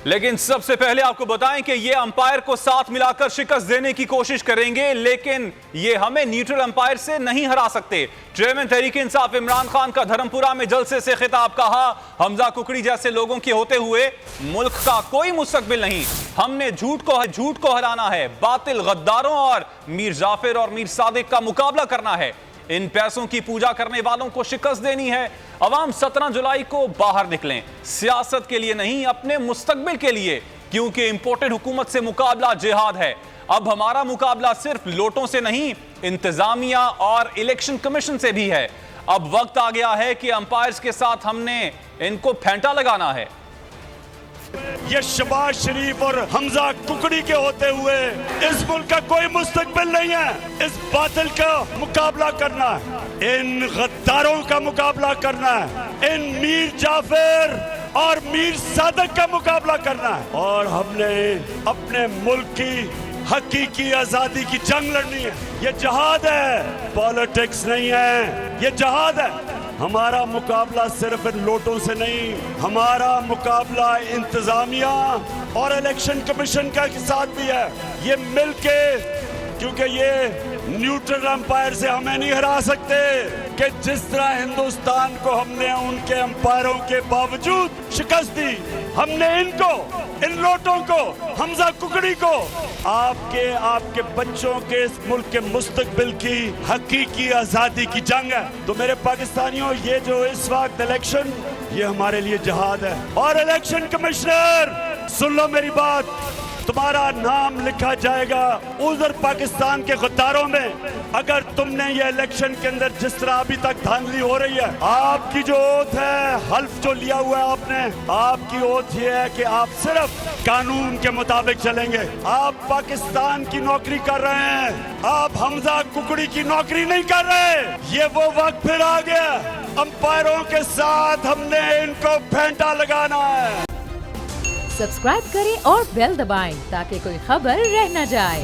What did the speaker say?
لیکن سب سے پہلے آپ کو بتائیں کہ یہ امپائر کو ساتھ ملا کر شکست دینے کی کوشش کریں گے، لیکن یہ ہمیں نیوٹرل امپائر سے نہیں ہرا سکتے۔ چیئرمین تحریک انصاف عمران خان کا دھرمپورہ میں جلسے سے خطاب، کہا حمزہ ککڑی جیسے لوگوں کے ہوتے ہوئے ملک کا کوئی مستقبل نہیں۔ ہم نے جھوٹ کو ہرانا ہے، باطل غداروں اور میر جعفر اور میر صادق کا مقابلہ کرنا ہے، ان پیسوں کی پوجا کرنے والوں کو شکست دینی ہے۔ عوام 17 جولائی کو باہر نکلیں، سیاست کے لیے نہیں اپنے مستقبل کے لیے، کیونکہ امپورٹڈ حکومت سے مقابلہ جہاد ہے۔ اب ہمارا مقابلہ صرف لوٹوں سے نہیں، انتظامیہ اور الیکشن کمیشن سے بھی ہے۔ اب وقت آ گیا ہے کہ امپائرز کے ساتھ ہم نے ان کو پھینٹا لگانا ہے۔ یہ شہباز شریف اور حمزہ ککڑی کے ہوتے ہوئے اس ملک کا کوئی مستقبل نہیں ہے۔ اس باطل کا مقابلہ کرنا ہے، ان غداروں کا مقابلہ کرنا ہے، ان میر جعفر اور میر صادق کا مقابلہ کرنا ہے، اور ہم نے اپنے ملک کی حقیقی آزادی کی جنگ لڑنی ہے۔ یہ جہاد ہے، پالیٹکس نہیں ہے، یہ جہاد ہے۔ ہمارا مقابلہ صرف ان لوٹوں سے نہیں، ہمارا مقابلہ انتظامیہ اور الیکشن کمیشن کے ساتھ بھی ہے۔ یہ مل کے، کیونکہ یہ نیوٹرل امپائر سے ہمیں نہیں ہرا سکتے، کہ جس طرح ہندوستان کو ہم نے ان کے امپائروں کے باوجود شکست دی، ہم نے ان کو، ان لوٹوں کو، حمزہ ککڑی کو، آپ کے بچوں کے اس ملک کے مستقبل کی حقیقی آزادی کی جنگ ہے۔ تو میرے پاکستانیوں، یہ جو اس وقت الیکشن، یہ ہمارے لیے جہاد ہے۔ اور الیکشن کمشنر، سن لو میری بات، تمہارا نام لکھا جائے گا ادھر پاکستان کے غداروں میں، اگر تم نے یہ الیکشن کے اندر جس طرح ابھی تک دھاندلی ہو رہی ہے۔ آپ کی جو اوتھ ہے، حلف جو لیا ہوا ہے آپ نے، آپ کی اوتھ یہ ہے کہ آپ صرف قانون کے مطابق چلیں گے۔ آپ پاکستان کی نوکری کر رہے ہیں، آپ حمزہ ککڑی کی نوکری نہیں کر رہے۔ یہ وہ وقت پھر آ گیا، امپائروں کے ساتھ ہم نے ان کو پھینٹا لگانا ہے۔ سبسکرائب کریں اور بیل دبائیں تاکہ کوئی خبر رہ نہ جائے۔